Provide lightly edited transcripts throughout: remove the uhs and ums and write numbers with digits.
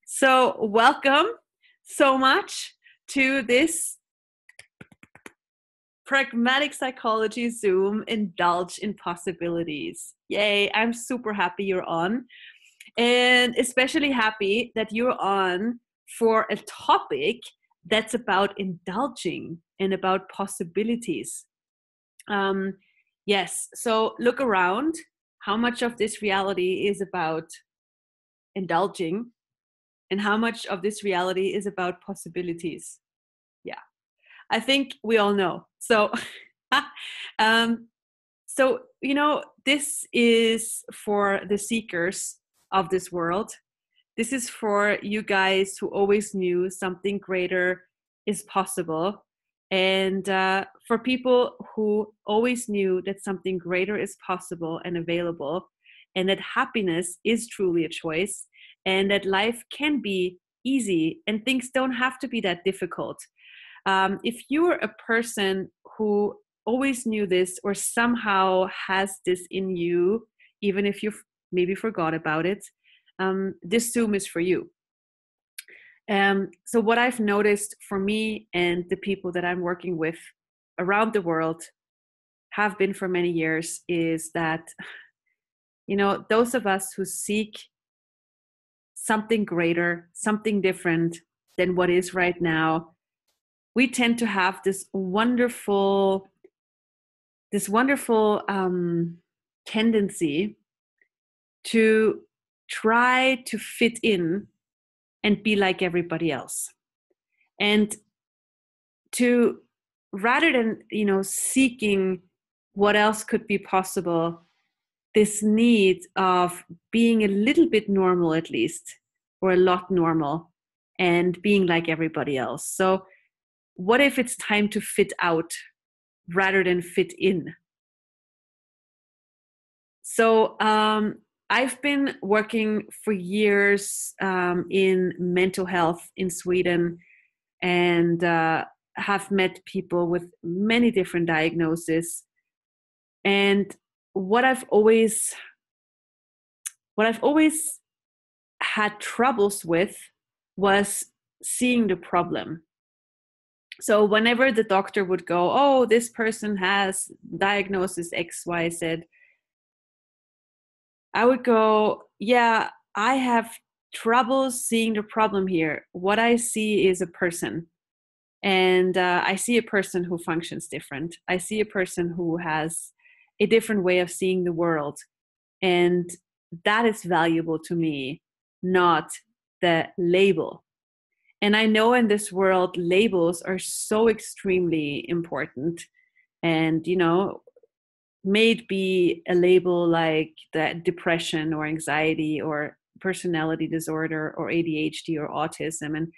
So, welcome so much to this Pragmatic Psychology Zoom Indulge in Possibilities. Yay, I'm super happy you're on, and especially happy that you're on for a topic that's about indulging and about possibilities. Yes, so look around. How much of this reality is about indulging? And how much of this reality is about possibilities? Yeah, I think we all know. So, um, this is for the seekers of this world. This is for you guys who always knew something greater is possible. And for people who always knew that something greater is possible and available, and that happiness is truly a choice, and that life can be easy and things don't have to be that difficult. If you're a person who always knew this or somehow has this in you, even if you maybe forgot about it, this Zoom is for you. So what I've noticed for me and the people that I'm working with around the world have been for many years is that, those of us who seek something greater, something different than what is right now, we tend to have this wonderful tendency to try to fit in and be like everybody else, and to rather than seeking what else could be possible, this need of being a little bit normal, at least, or a lot normal, and being like everybody else. So what if it's time to fit out rather than fit in? So I've been working for years in mental health in Sweden, and have met people with many different diagnoses. And what I've always had troubles with was seeing the problem. So whenever the doctor would go, oh, this person has diagnosis X, Y, Z, I would go, yeah, I have trouble seeing the problem here. What I see is a person. And I see a person who functions different. I see a person who has a different way of seeing the world. And that is valuable to me, not the label. And I know in this world, labels are so extremely important. And, may it be a label like the depression or anxiety or personality disorder or ADHD or autism. And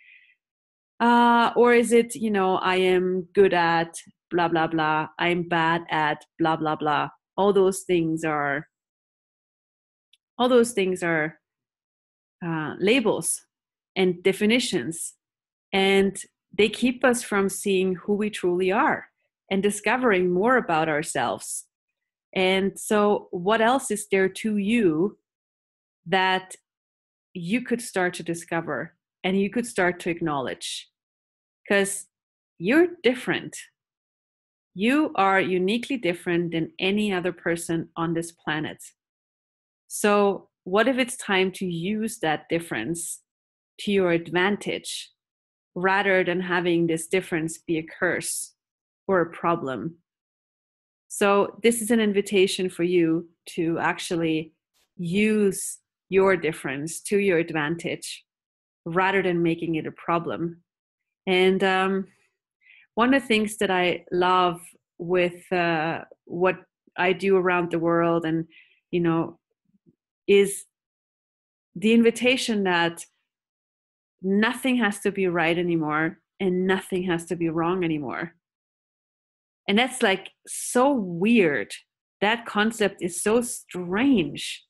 or is it, I am good at blah, blah, blah. I'm bad at blah, blah, blah. All those things are labels and definitions. And they keep us from seeing who we truly are and discovering more about ourselves. And so what else is there to you that you could start to discover and you could start to acknowledge? Because you're different. You are uniquely different than any other person on this planet. So what if it's time to use that difference to your advantage rather than having this difference be a curse or a problem? So this is an invitation for you to actually use your difference to your advantage rather than making it a problem. And one of the things that I love with what I do around the world, and is the invitation that nothing has to be right anymore and nothing has to be wrong anymore. And that's like so weird. That concept is so strange,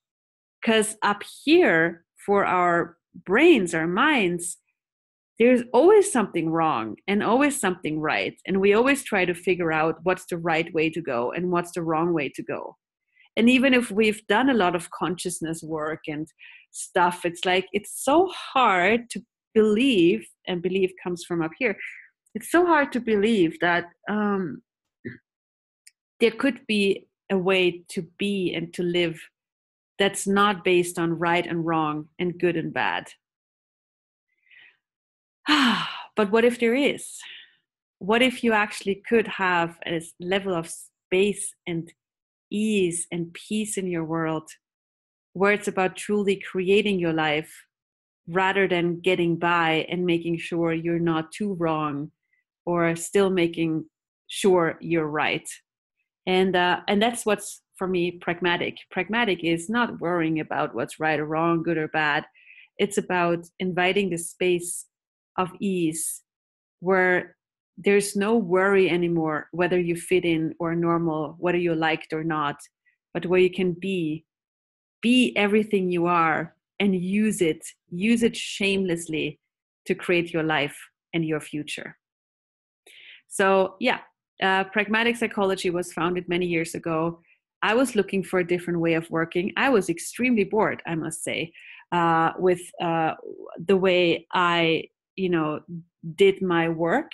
because up here for our brains, our minds, there's always something wrong and always something right. And we always try to figure out what's the right way to go and what's the wrong way to go. And even if we've done a lot of consciousness work and stuff, it's like, it's so hard to believe, and believe comes from up here. It's so hard to believe that there could be a way to be and to live that's not based on right and wrong and good and bad. But what if there is? What if you actually could have a level of space and ease and peace in your world where it's about truly creating your life rather than getting by and making sure you're not too wrong or still making sure you're right? And that's what's, for me, pragmatic. Pragmatic is not worrying about what's right or wrong, good or bad. It's about inviting the space of ease where there's no worry anymore whether you fit in or normal, whether you're liked or not, but where you can be everything you are and use it shamelessly to create your life and your future. So yeah, Pragmatic Psychology was founded many years ago. I was looking for a different way of working. I was extremely bored, I must say, with the way I, did my work.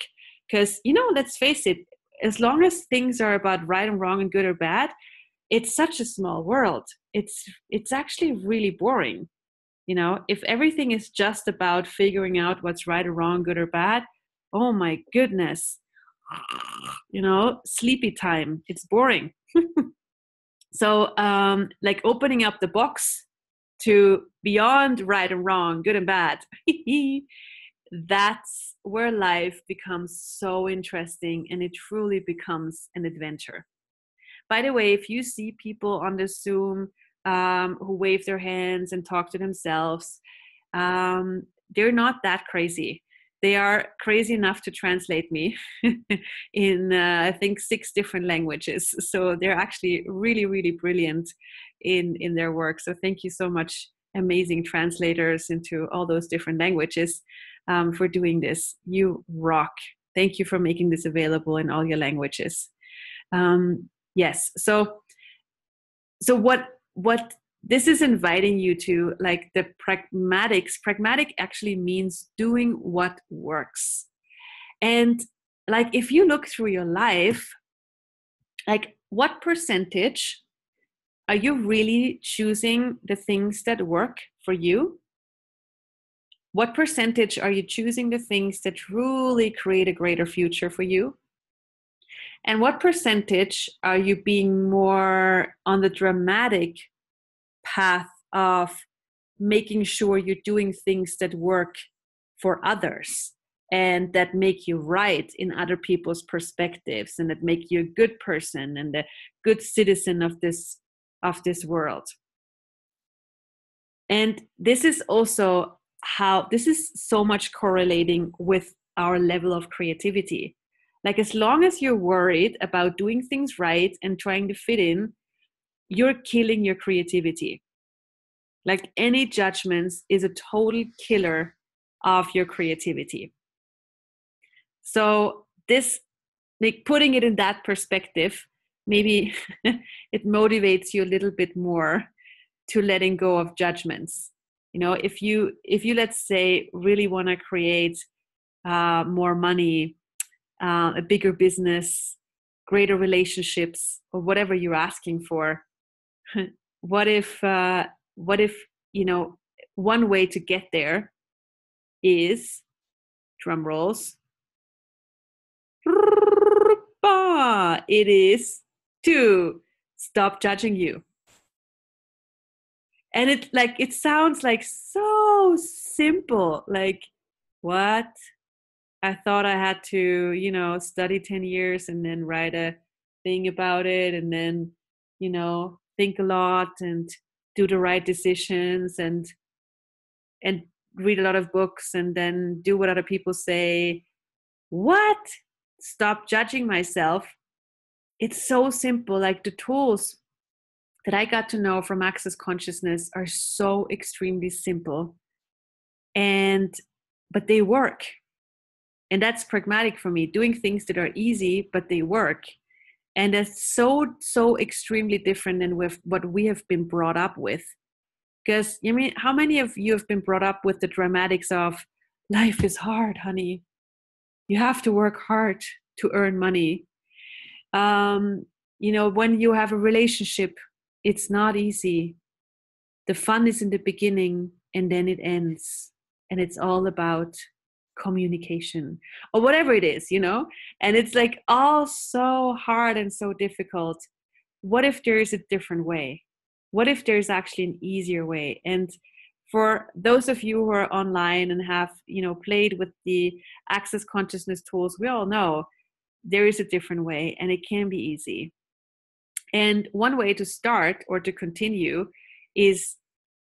Because, let's face it, as long as things are about right and wrong and good or bad, it's such a small world. It's actually really boring. If everything is just about figuring out what's right or wrong, good or bad, oh my goodness, sleepy time. It's boring. So, like opening up the box to beyond right and wrong, good and bad, that's where life becomes so interesting and it truly becomes an adventure. By the way, if you see people on the Zoom who wave their hands and talk to themselves, they're not that crazy. They are crazy enough to translate me in, I think, 6 different languages. So they're actually really, really brilliant in their work. So thank you so much, amazing translators into all those different languages, for doing this. You rock. Thank you for making this available in all your languages. Yes. So what this is inviting you to, like, the pragmatics. Pragmatic actually means doing what works. And like, if you look through your life, like, what percentage are you really choosing the things that work for you? What percentage are you choosing the things that truly create a greater future for you? And what percentage are you being more on the dramatic path of making sure you're doing things that work for others and that make you right in other people's perspectives and that make you a good person and a good citizen of this world? And this is also how this is so much correlating with our level of creativity. Like, as long as you're worried about doing things right and trying to fit in, you're killing your creativity. Like, any judgments is a total killer of your creativity. So this, like, putting it in that perspective, maybe it motivates you a little bit more to letting go of judgments. If you let's say really want to create more money, a bigger business, greater relationships, or whatever you're asking for, what if one way to get there is, drum rolls, it is to stop judging you. And it sounds like so simple. Like, what? I thought I had to, study 10 years and then write a thing about it and then, think a lot and do the right decisions and read a lot of books and then do what other people say. What? Stop judging myself. It's so simple. Like, the tools that I got to know from Access Consciousness are so extremely simple, but they work. And that's pragmatic for me, doing things that are easy, but they work. And that's so extremely different than with what we have been brought up with. Because, I mean, how many of you have been brought up with the dramatics of life is hard, honey? You have to work hard to earn money. When you have a relationship, it's not easy. The fun is in the beginning and then it ends. And it's all about communication or whatever it is, and it's like all so hard and so difficult. What if there is a different way? What if there's actually an easier way? And for those of you who are online and have played with the access consciousness tools, we all know there is a different way and it can be easy. And one way to start or to continue is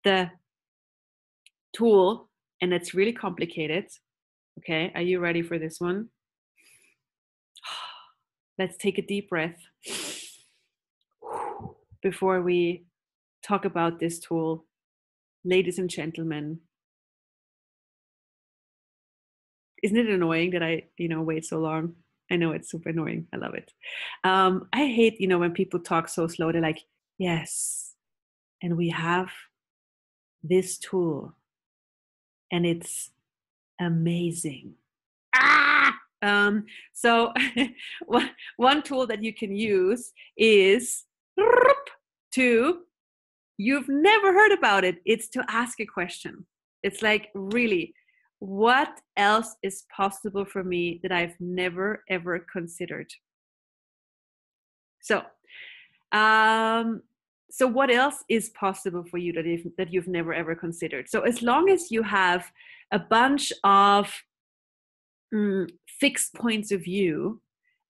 the tool, and it's really complicated. Okay, are you ready for this one? Let's take a deep breath before we talk about this tool. Ladies and gentlemen, isn't it annoying that I, wait so long? I know it's super annoying. I love it. I hate, when people talk so slow. They're like, yes, and we have this tool, and it's amazing. So one tool that you can use is you've never heard about it. It's to ask a question. It's like, really, what else is possible for me that I've never, ever considered? So what else is possible for you that you've never, ever considered? So as long as you have a bunch of fixed points of view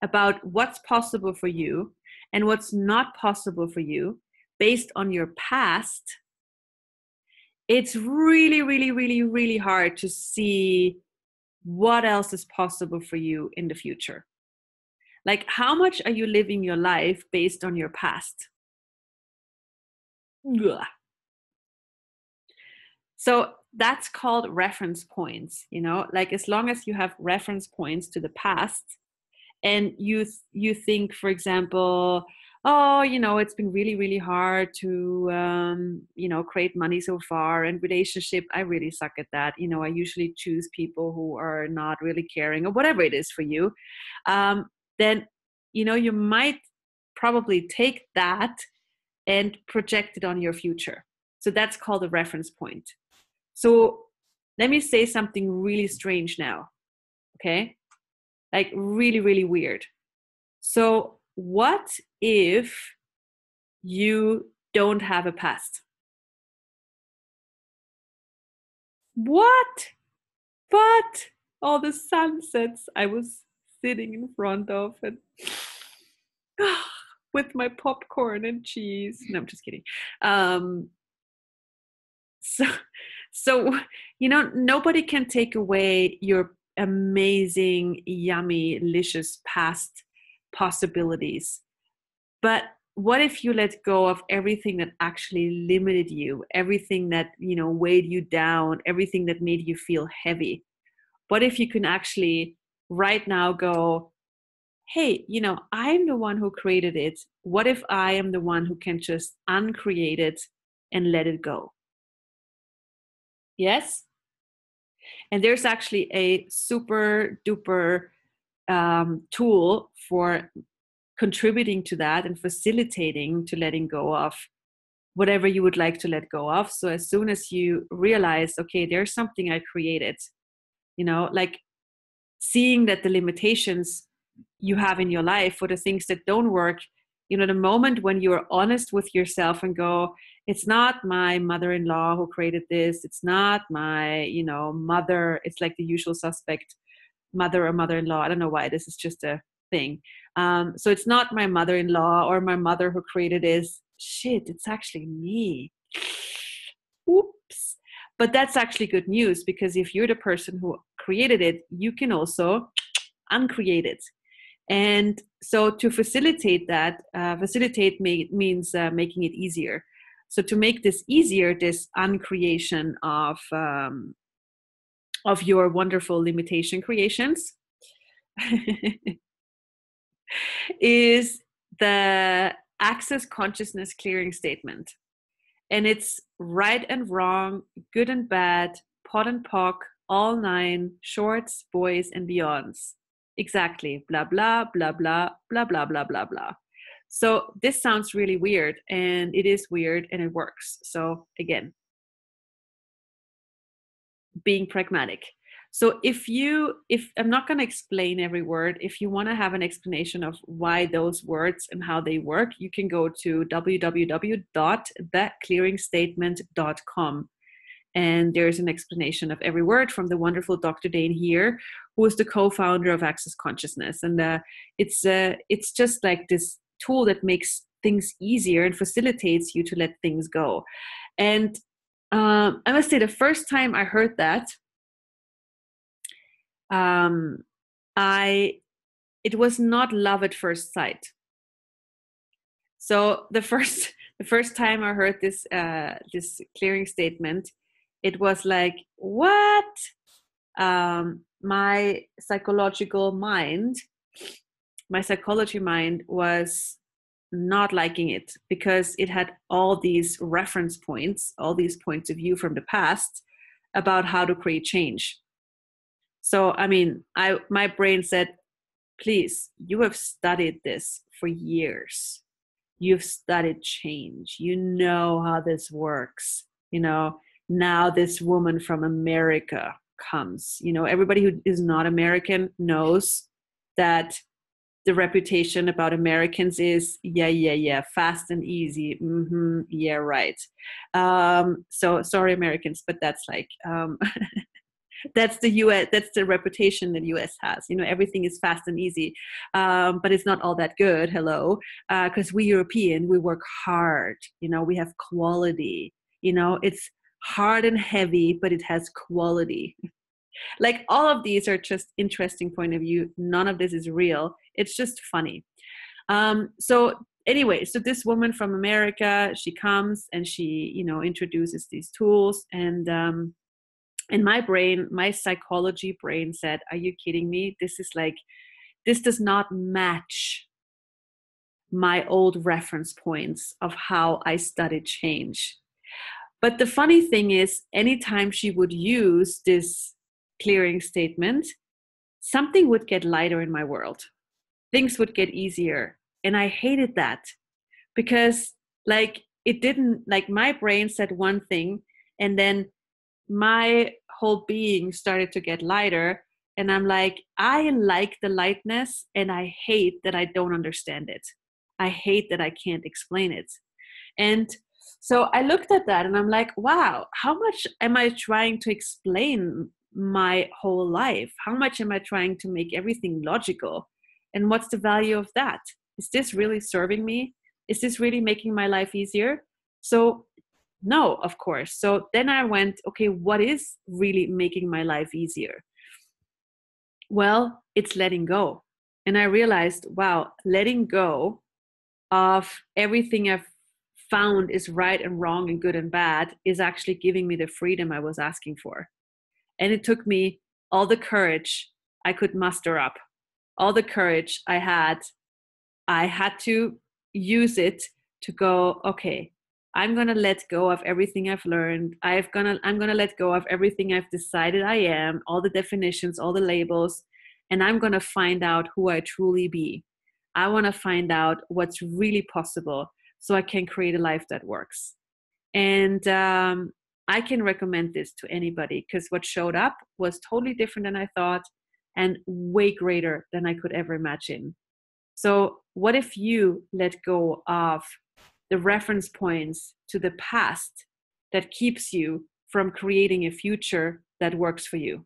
about what's possible for you and what's not possible for you based on your past, it's really, really, really, really hard to see what else is possible for you in the future. Like, how much are you living your life based on your past? Ugh. So that's called reference points, like as long as you have reference points to the past and you think, for example, oh, it's been really, really hard to, create money so far, and relationship, I really suck at that. I usually choose people who are not really caring, or whatever it is for you. Then, you might probably take that and project it on your future. So that's called a reference point. So let me say something really strange now, okay? Like really, really weird. So what if you don't have a past? What? But all the sunsets I was sitting in front of and with my popcorn and cheese. No, I'm just kidding. So, nobody can take away your amazing, yummy, delicious past possibilities. But what if you let go of everything that actually limited you, everything that, weighed you down, everything that made you feel heavy? What if you can actually right now go, hey, I'm the one who created it. What if I am the one who can just uncreate it and let it go? Yes? And there's actually a super duper tool for contributing to that and facilitating to letting go of whatever you would like to let go of. So as soon as you realize, okay, there's something I created, like seeing that the limitations you have in your life for the things that don't work, the moment when you're honest with yourself and go, it's not my mother-in-law who created this, it's not my, mother, it's like the usual suspect, mother or mother-in-law, I don't know why, this is just a thing. So it's not my mother-in-law or my mother who created this, shit, it's actually me. Oops. But that's actually good news, because if you're the person who created it, you can also uncreate it. And so to facilitate that, means making it easier. So to make this easier, this uncreation of your wonderful limitation creations is the access consciousness clearing statement. And it's right and wrong, good and bad, pot and pock, all nine, shorts, boys, and beyonds. Exactly. Blah, blah, blah, blah, blah, blah, blah, blah, blah. So this sounds really weird, and it is weird, and it works. So again, being pragmatic. So if I'm not going to explain every word, if you want to have an explanation of why those words and how they work, you can go to www.theclearingstatement.com. And there's an explanation of every word from the wonderful Dr. Dane here, who is the co-founder of Access Consciousness. And it's just like this tool that makes things easier and facilitates you to let things go. And I must say, the first time I heard that, it was not love at first sight. So the first time I heard this clearing statement, it was like, what? My psychology mind was not liking it, because it had all these reference points, all these points of view from the past about how to create change. So, I mean, my brain said, please, you have studied this for years. You've studied change. You know how this works. Now this woman from America comes. Everybody who is not American knows that the reputation about Americans is, yeah, fast and easy. Mm-hmm, yeah, right. So sorry, Americans, but that's like, that's the US, that's the reputation that US has. Everything is fast and easy, but it's not all that good. Hello, because we European, we work hard. We have quality. It's hard and heavy, but it has quality. Like, all of these are just interesting point of view. None of this is real. It's just funny. So anyway, so this woman from America, she comes and she, introduces these tools, and my psychology brain said, are you kidding me? This does not match my old reference points of how I studied change. But the funny thing is, anytime she would use this clearing statement, something would get lighter in my world. Things would get easier. And I hated that, because it didn't, my brain said one thing, and then my whole being started to get lighter. And I'm like, I like the lightness, and I hate that I don't understand it. I hate that I can't explain it. And so I looked at that and I'm like, wow, how much am I trying to explain my whole life? How much am I trying to make everything logical? And what's the value of that? Is this really serving me? Is this really making my life easier? So no, of course. So then I went, okay, what is really making my life easier? Well, it's letting go. And I realized, wow, letting go of everything I've found is right and wrong and good and bad is actually giving me the freedom I was asking for. And it took me all the courage I could muster up, all the courage I had to use it to go, okay, I'm going to let go of everything I've learned. I'm going to let go of everything I've decided I am, all the definitions, all the labels, and I'm going to find out who I truly be. I want to find out what's really possible, so I can create a life that works. And I can recommend this to anybody, because what showed up was totally different than I thought, and way greater than I could ever imagine. So what if you let go of the reference points to the past that keeps you from creating a future that works for you?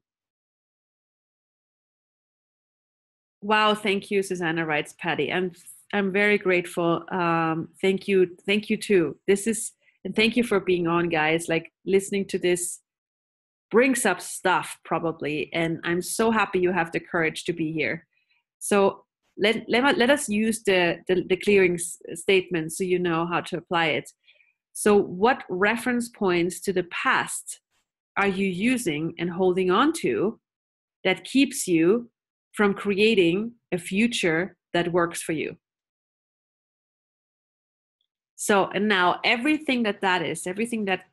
Wow, thank you, Susanna, writes Patty. I'm very grateful. Thank you too. And thank you for being on, guys. Like, listening to this brings up stuff probably, and I'm so happy you have the courage to be here. So let us use the clearing statement so you know how to apply it. So what reference points to the past are you using and holding on to that keeps you from creating a future that works for you? So, and now everything that is, everything that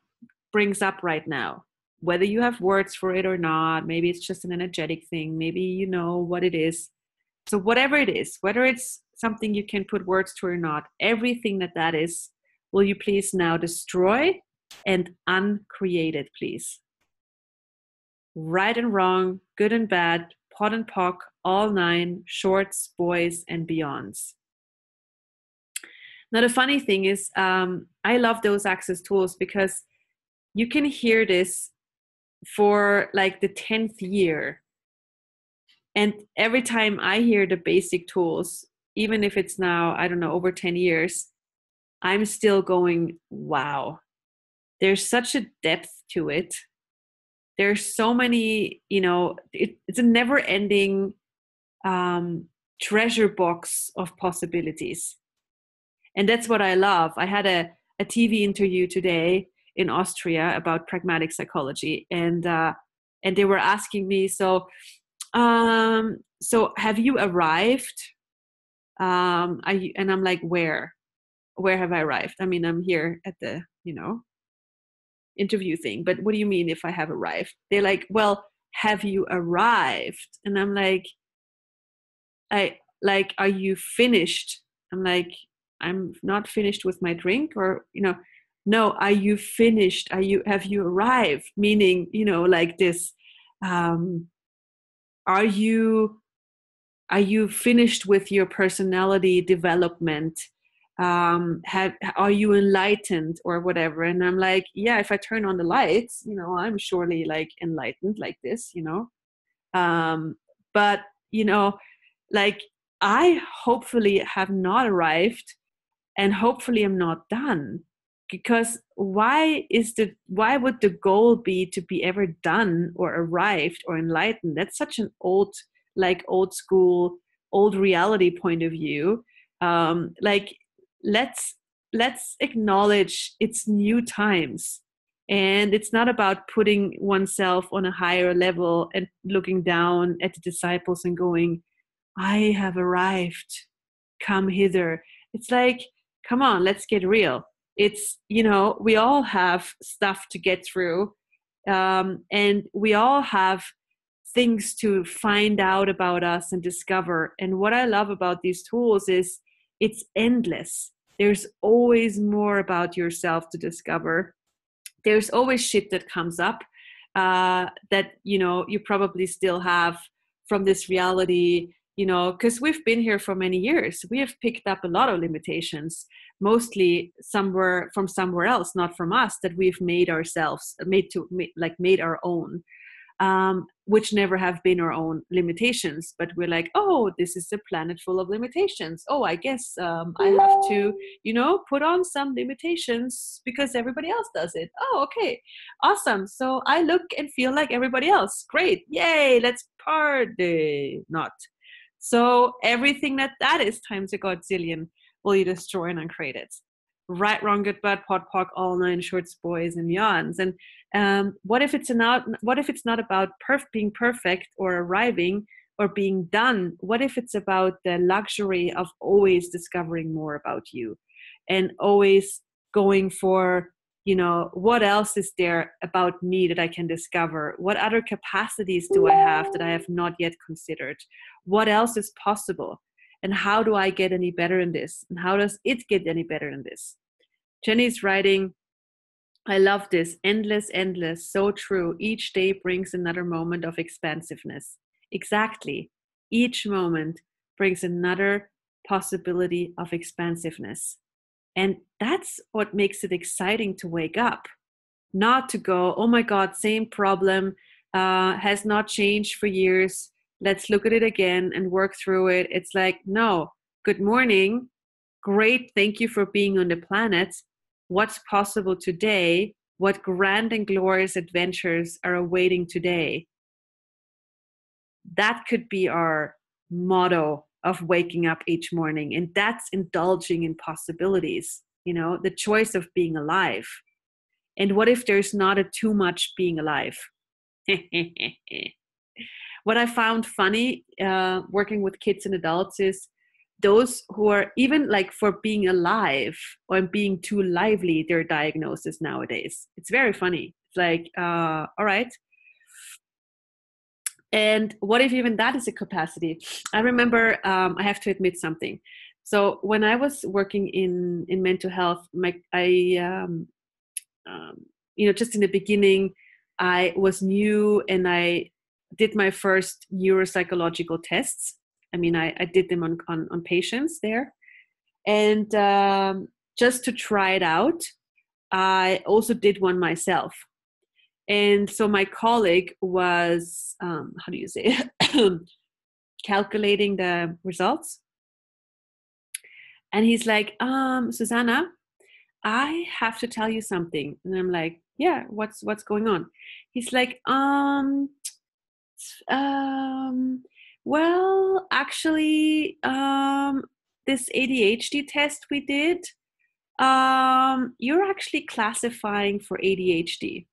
brings up right now, whether you have words for it or not, maybe it's just an energetic thing, maybe you know what it is. So whatever it is, whether it's something you can put words to or not, everything that is, will you please now destroy and uncreate it, please? Right and wrong, good and bad, pot and pock, all nine, shorts, boys, and beyonds. Now, the funny thing is, I love those access tools because you can hear this for like the 10th year. And every time I hear the basic tools, even if it's now, I don't know, over 10 years, I'm still going, wow, there's such a depth to it. There's so many, you know, it's a never ending treasure box of possibilities. And that's what I love. I had a TV interview today in Austria about pragmatic psychology, and they were asking me, so have you arrived? And I'm like, where have I arrived? I mean, I'm here at the, you know, interview thing, but what do you mean if I have arrived? They're like, well, have you arrived? And I'm like, are you finished? I'm like, I'm not finished with my drink, or, you know, no, are you finished? Have you arrived? Meaning, you know, like this, are you finished with your personality development? Are you enlightened or whatever? And I'm like, yeah, if I turn on the lights, you know, I'm surely like enlightened like this, you know. But, you know, like, I hopefully have not arrived, and hopefully I'm not done, because why would the goal be to be ever done or arrived or enlightened? That's such an old school, old reality point of view. Like, let's acknowledge it's new times, and it's not about putting oneself on a higher level and looking down at the disciples and going, I have arrived, come hither. It's like, come on, let's get real. It's, you know, we all have stuff to get through, and we all have things to find out about us and discover. And what I love about these tools is it's endless. There's always more about yourself to discover. There's always shit that comes up that, you know, you probably still have from this reality, you know, because we've been here for many years. We have picked up a lot of limitations, mostly from somewhere else, not from us, that we've made ourselves, made our own. Which never have been our own limitations, but we're like, oh, this is a planet full of limitations. Oh, I guess I have to, you know, put on some limitations because everybody else does it. Oh, okay, awesome. So I look and feel like everybody else. Great, yay, let's party. Not. So everything that is times a godzillion will you destroy and uncreate it. Right, wrong, good, bad, pot, pock, all nine, shorts, boys, and yawns. And what if it's not about being perfect or arriving or being done? What if it's about the luxury of always discovering more about you, and always going for, you know, what else is there about me that I can discover? What other capacities do I have that I have not yet considered? What else is possible? And how do I get any better in this? And how does it get any better in this? Jenny's writing, I love this. Endless, endless. So true. Each day brings another moment of expansiveness. Exactly. Each moment brings another possibility of expansiveness. And that's what makes it exciting to wake up. Not to go, oh my God, same problem, has not changed for years. Let's look at it again and work through it. It's like, no, good morning. Great. Thank you for being on the planet. What's possible today? What grand and glorious adventures are awaiting today? That could be our motto of waking up each morning. And that's indulging in possibilities, you know, the choice of being alive. And what if there's not a too much being alive? What I found funny working with kids and adults is those who are even like for being alive or being too lively, their diagnosis nowadays. It's very funny. It's like, all right. And what if even that is a capacity? I remember, I have to admit something. So when I was working in mental health, just in the beginning, I was new and I did my first neuropsychological tests. I mean, I did them on patients there. And just to try it out, I also did one myself. And so my colleague was, how do you say, calculating the results. And he's like, Susanna, I have to tell you something. And I'm like, yeah, what's going on? He's like, well, actually, this ADHD test we did, you're actually classifying for ADHD.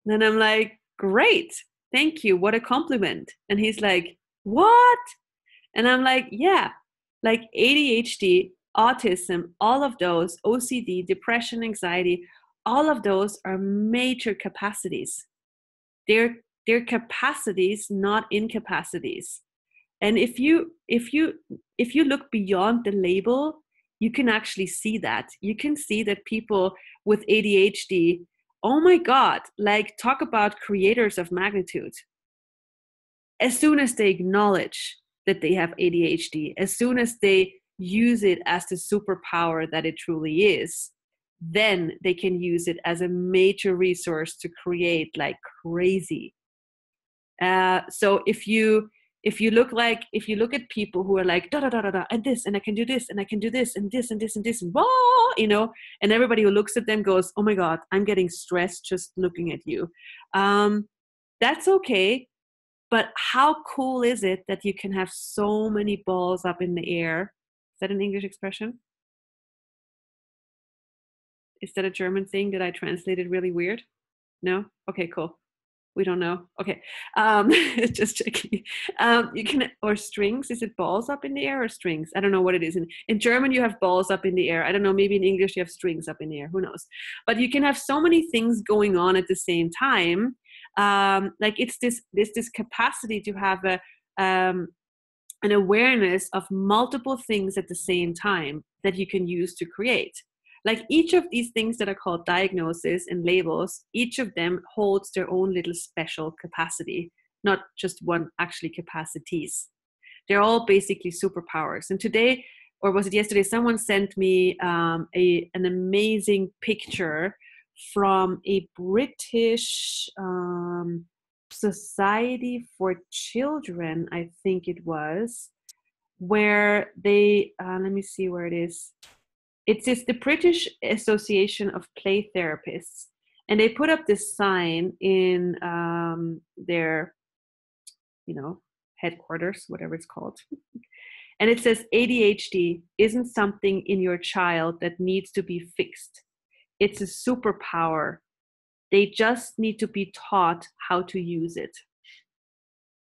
And I'm like, great, thank you, what a compliment. And he's like, what? And I'm like, yeah, like ADHD, autism, all of those, OCD, depression, anxiety, all of those are major capacities. They're capacities, not incapacities. And if you look beyond the label, you can actually see that. You can see that people with ADHD, oh my God, like talk about creators of magnitude. As soon as they acknowledge that they have ADHD, as soon as they use it as the superpower that it truly is, then they can use it as a major resource to create like crazy. So if you look at people who are like da da da da da and this, and I can do this, and I can do this, and this, and this, and this, and whoa, and everybody who looks at them goes, oh my God, I'm getting stressed just looking at you. That's okay. But how cool is it that you can have so many balls up in the air? Is that an English expression? Is that a German thing that I translated really weird? No? Okay, cool. We don't know. Okay. Just checking. You can, or strings. Is it balls up in the air or strings? I don't know what it is. In German, you have balls up in the air. I don't know. Maybe in English, you have strings up in the air. Who knows? But you can have so many things going on at the same time. Like it's this capacity to have an awareness of multiple things at the same time that you can use to create. Like each of these things that are called diagnoses and labels, each of them holds their own little special capacity, not just one, actually capacities. They're all basically superpowers. And today, or was it yesterday, someone sent me an amazing picture from a British Society for Children, I think it was, where they, let me see where it is. It's the British Association of Play Therapists, and they put up this sign in their, headquarters, whatever it's called. And it says, ADHD isn't something in your child that needs to be fixed. It's a superpower. They just need to be taught how to use it.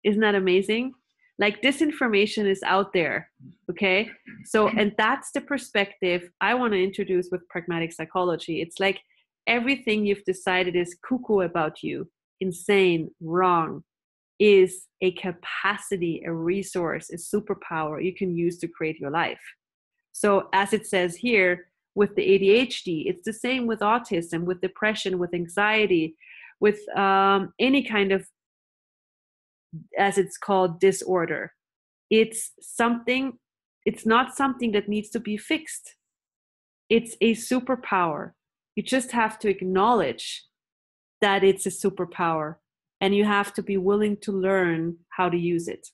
Isn't that amazing? Like this information is out there, okay? So, and that's the perspective I want to introduce with pragmatic psychology. It's like everything you've decided is cuckoo about you, insane, wrong, is a capacity, a resource, a superpower you can use to create your life. So as it says here, with the ADHD, it's the same with autism, with depression, with anxiety, with any kind of, as it's called, disorder. It's not something that needs to be fixed. It's a superpower. You just have to acknowledge that it's a superpower, and you have to be willing to learn how to use it.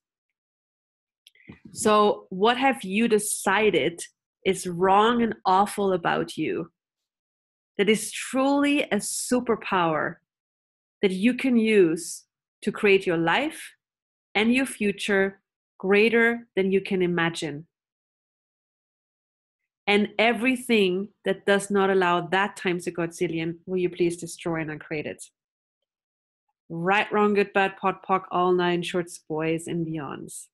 So what have you decided is wrong and awful about you that is truly a superpower that you can use to create your life and your future greater than you can imagine? And everything that does not allow that times a godzillion, will you please destroy and uncreate it? Right, wrong, good, bad, pot, pock, all nine shorts, boys, and beyonds.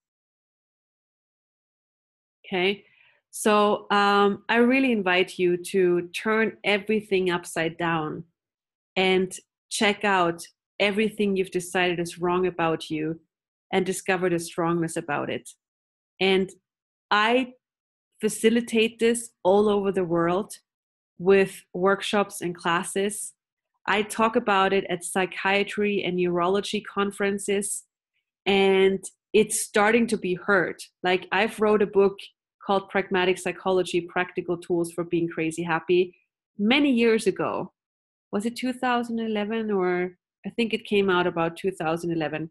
Okay. So I really invite you to turn everything upside down and check out everything you've decided is wrong about you and discover the strongness about it. And I facilitate this all over the world with workshops and classes. I talk about it at psychiatry and neurology conferences, and it's starting to be heard. Like, I've wrote a book called Pragmatic Psychology, Practical Tools for Being Crazy Happy many years ago. Was it 2011, or I think it came out about 2011.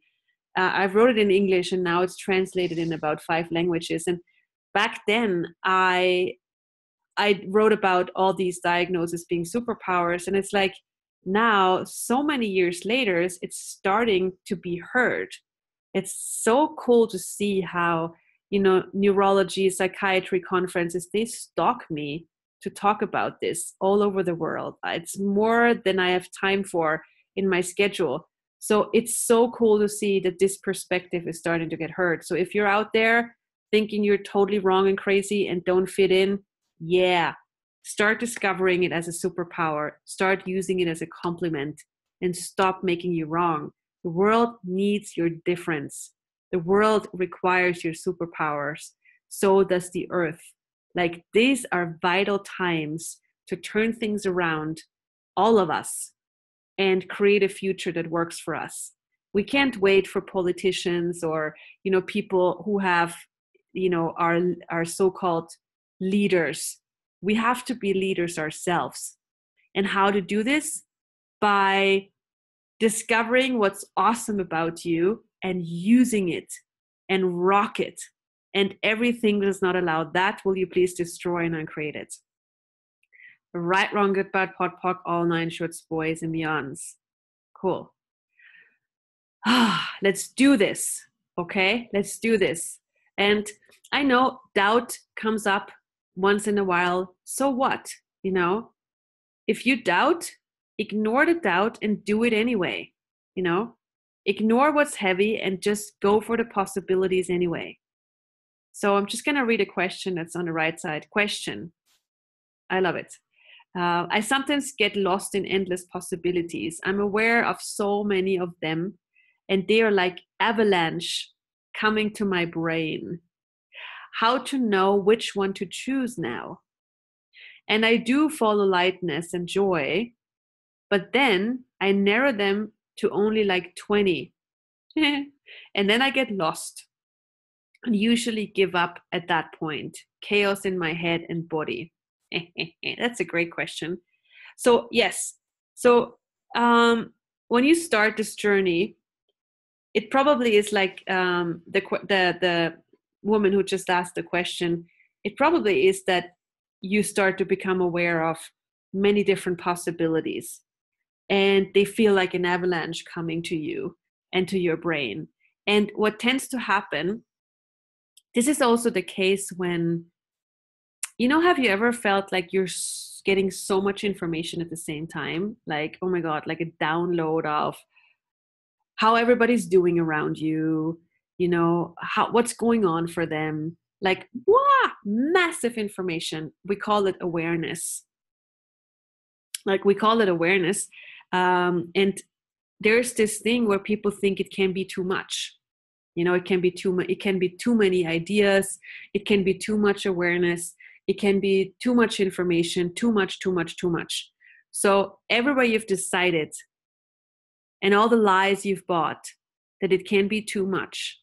I wrote it in English, and now it's translated in about 5 languages. And back then, I wrote about all these diagnoses being superpowers, and it's like, now, so many years later, it's starting to be heard. It's so cool to see how, neurology, psychiatry conferences, they stalk me to talk about this all over the world. It's more than I have time for in my schedule. So it's so cool to see that this perspective is starting to get heard. So if you're out there thinking you're totally wrong and crazy and don't fit in, yeah, start discovering it as a superpower. Start using it as a compliment and stop making you wrong. The world needs your difference. The world requires your superpowers. So does the earth. Like, these are vital times to turn things around, all of us, and create a future that works for us. We can't wait for politicians or, people who have, our so-called leaders. We have to be leaders ourselves. And how to do this? By discovering what's awesome about you and using it and rock it. And everything that is not allowed, that will you please destroy and uncreate it. Right, wrong, good, bad, pot, pock, all 9 shorts, boys and beyonds. Cool. Let's do this. Okay, let's do this. And I know doubt comes up once in a while. So what? If you doubt, ignore the doubt and do it anyway. Ignore what's heavy and just go for the possibilities anyway. So I'm just going to read a question that's on the right side. Question. I love it. I sometimes get lost in endless possibilities. I'm aware of so many of them, and they are like avalanche coming to my brain. How to know which one to choose now? And I do follow lightness and joy, but then I narrow them to only like 20. And then I get lost and usually give up at that point. Chaos in my head and body. That's a great question. So yes, so when you start this journey, it probably is like the woman who just asked the question. It probably is that you start to become aware of many different possibilities, and they feel like an avalanche coming to you and to your brain. And what tends to happen, this is also the case when, have you ever felt like you're getting so much information at the same time? Like, oh my God, like a download of how everybody's doing around you, what's going on for them. Like, wow, massive information. We call it awareness. And there's this thing where people think it can be too much. It can be too much. It can be too many ideas. It can be too much awareness. It can be too much information, too much. So everywhere you've decided and all the lies you've bought that it can be too much,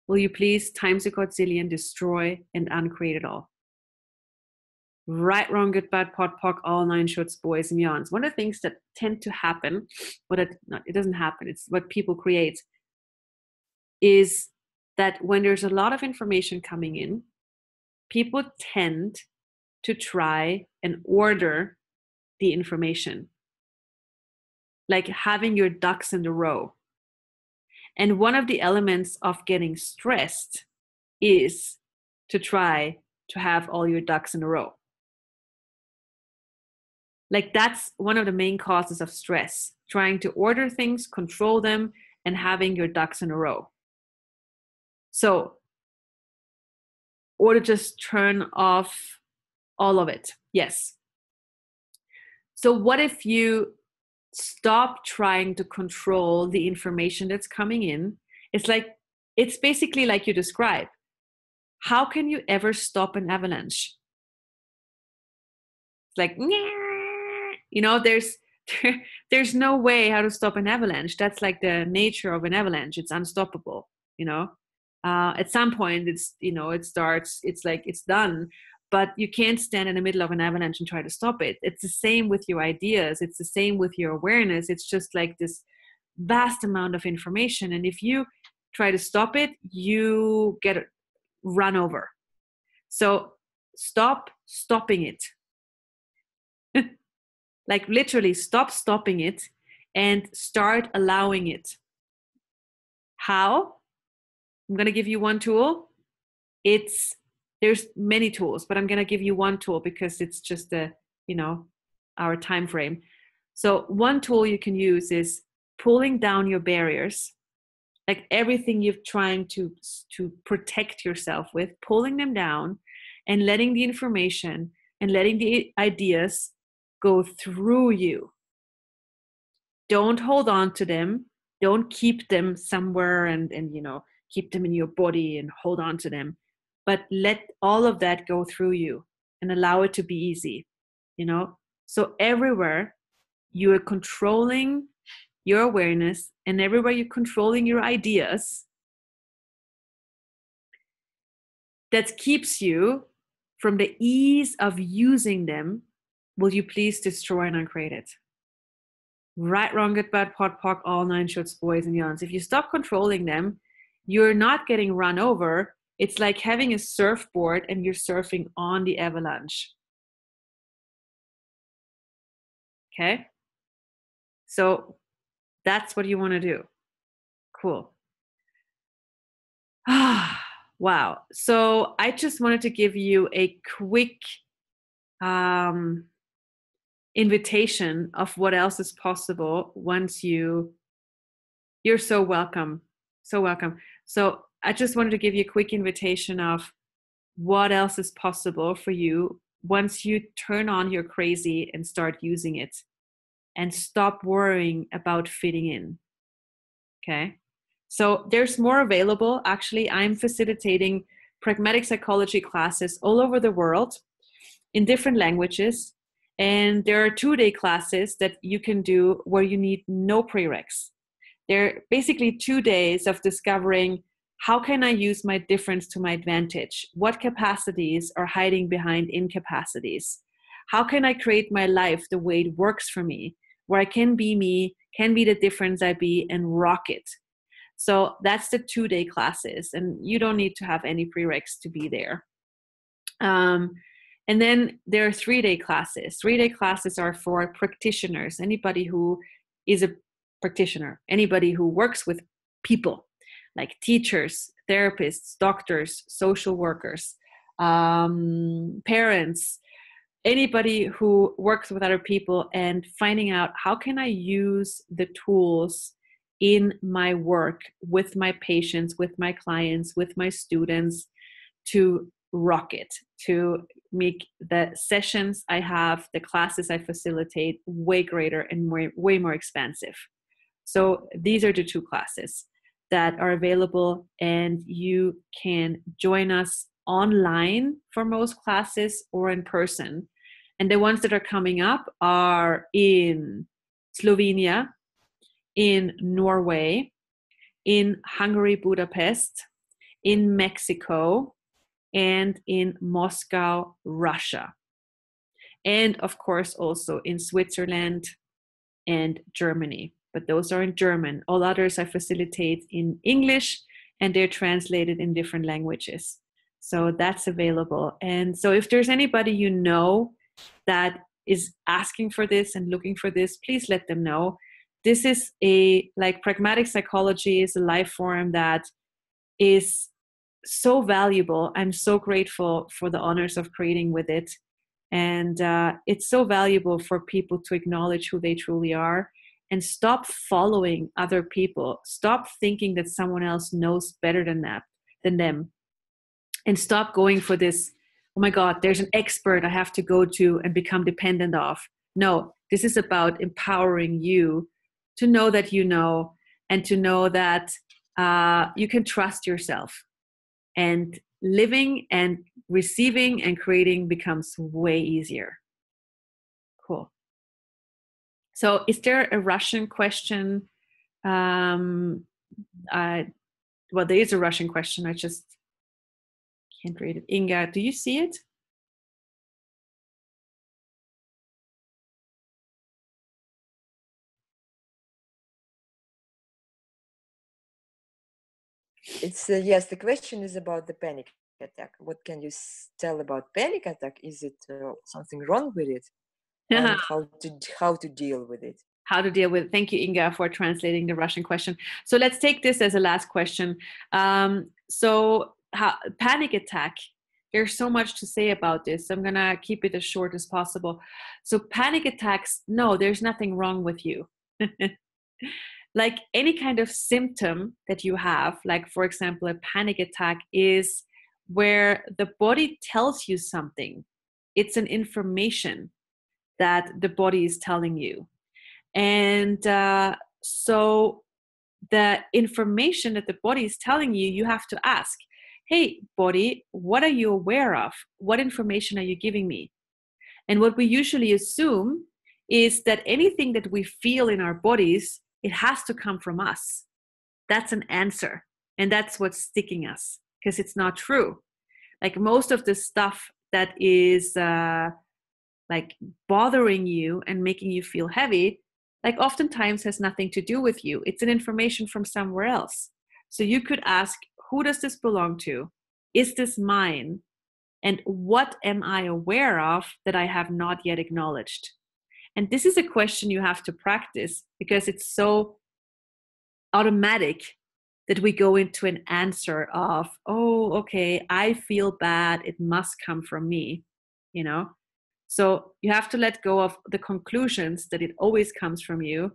will you please times a godzillion destroy and uncreate it all? Right, wrong, good, bad, pot, pock, all 9 shorts, boys and beyonds. One of the things that tend to happen, it doesn't happen, it's what people create, is that when there's a lot of information coming in, people tend to try and order the information, like having your ducks in a row. And one of the elements of getting stressed is to try to have all your ducks in a row. Like, that's one of the main causes of stress, trying to order things, control them, and having your ducks in a row. So or to just turn off all of it. Yes. So what if you stop trying to control the information that's coming in? It's basically like you describe. How can you ever stop an avalanche? It's like, there's no way how to stop an avalanche. That's like the nature of an avalanche. It's unstoppable. At some point it starts. It's like it's done. But you can't stand in the middle of an avalanche and try to stop it. It's the same with your ideas. It's the same with your awareness. It's just like this vast amount of information. And if you try to stop it, you get run over. So stop stopping it. Like literally stop stopping it and start allowing it. How? I'm going to give you one tool. There's many tools, but I'm going to give you one tool because it's just our time frame. So one tool you can use is pulling down your barriers, like everything you're trying to protect yourself with, pulling them down and letting the information and letting the ideas go through you. Don't hold on to them. Don't keep them somewhere and keep them in your body and hold on to them. But let all of that go through you and allow it to be easy, So everywhere you are controlling your awareness and everywhere you're controlling your ideas, that keeps you from the ease of using them, will you please destroy and uncreate it? Right, wrong, good, bad, pot, pock, all nine shorts, boys and yawns. If you stop controlling them, you're not getting run over. It's like having a surfboard and you're surfing on the avalanche. Okay? So that's what you want to do. Cool. Wow. So I just wanted to give you a quick invitation of what else is possible once you're so welcome. So welcome. So I just wanted to give you a quick invitation of what else is possible for you once you turn on your crazy and start using it and stop worrying about fitting in. Okay. So there's more available. Actually, I'm facilitating pragmatic psychology classes all over the world in different languages. And there are 2-day classes that you can do where you need no prereqs. They're basically 2 days of discovering how can I use my difference to my advantage? What capacities are hiding behind incapacities? How can I create my life the way it works for me, where I can be me, can be the difference I be, and rock it? So that's the 2-day classes, and you don't need to have any prereqs to be there. And then there are 3-day classes. 3-day classes are for practitioners, anybody who is a practitioner, anybody who works with people, like teachers, therapists, doctors, social workers, parents, anybody who works with other people, and finding out how can I use the tools in my work with my patients, with my clients, with my students to rock it, to make the sessions I have, the classes I facilitate way greater and way more expansive. So these are the 2 classes that are available, and you can join us online for most classes or in person. And the ones that are coming up are in Slovenia, in Norway, in Hungary, Budapest, in Mexico, and in Moscow, Russia. And of course also in Switzerland and Germany. But those are in German. All others I facilitate in English, and they're translated in different languages. So that's available. And so if there's anybody you know that is asking for this and looking for this, please let them know. This is pragmatic psychology is a life form that is so valuable. I'm so grateful for the honors of creating with it. And it's so valuable for people to acknowledge who they truly are and stop following other people. Stop thinking that someone else knows better than them. and stop going for this, oh my God, there's an expert I have to go to and become dependent of. No, this is about empowering you to know that you know, and to know that you can trust yourself. And living and receiving and creating becomes way easier. Cool. So is there a Russian question? Well, there is a Russian question. I just can't read it. Inga, do you see it? It's yes, the question is about the panic attack. What can you tell about panic attack? Is it something wrong with it? And how to deal with it? How to deal with it. Thank you, Inga, for translating the Russian question. So let's take this as a last question. Panic attack. There's so much to say about this. I'm gonna keep it as short as possible. So panic attacks, no, there's nothing wrong with you. Like any kind of symptom that you have, like for example, a panic attack is where the body tells you something. It's an information that the body is telling you. And so the information that the body is telling you, you have to ask, hey, body, what are you aware of? What information are you giving me? And what we usually assume is that anything that we feel in our bodies, it has to come from us. That's an answer. And that's what's sticking us, because it's not true. Like most of the stuff that is like bothering you and making you feel heavy, like oftentimes has nothing to do with you. It's an information from somewhere else. So you could ask, who does this belong to? Is this mine? And what am I aware of that I have not yet acknowledged? And this is a question you have to practice, because it's so automatic that we go into an answer of, oh, okay, I feel bad. It must come from me, you know? So you have to let go of the conclusions that it always comes from you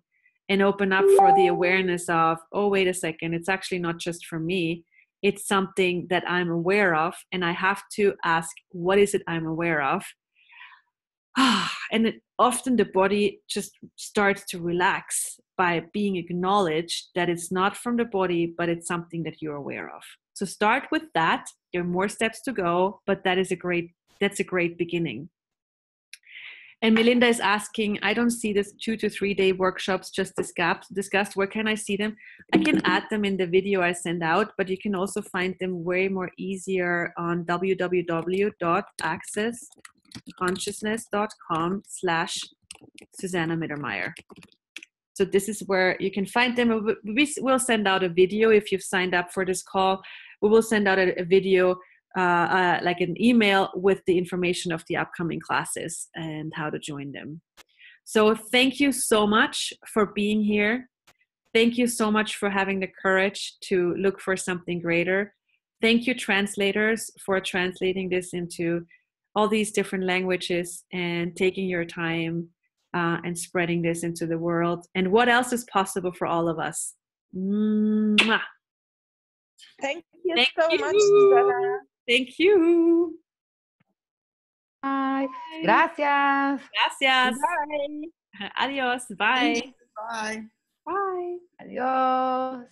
and open up for the awareness of, oh, wait a second, it's actually not just from me. It's something that I'm aware of. And I have to ask, what is it I'm aware of? And often the body just starts to relax by being acknowledged that it's not from the body, but it's something that you're aware of. So start with that. There are more steps to go, but that's a great beginning. And Melinda is asking, I don't see this 2 to 3 day workshops just discussed. Where can I see them? I can add them in the video I send out, but you can also find them way more easier on www.accessconsciousness.com/Susanna Mittermaier. So this is where you can find them. We will send out a video if you've signed up for this call. We will send out a video, like an email with the information of the upcoming classes and how to join them. So thank you so much for being here. Thank you so much for having the courage to look for something greater. Thank you, translators, for translating this into all these different languages and taking your time and spreading this into the world. And what else is possible for all of us? Mwah. Thank you so much, Susanna. Thank you. Bye. Gracias. Gracias. Bye. Adios. Bye. Bye. Bye. Adiós.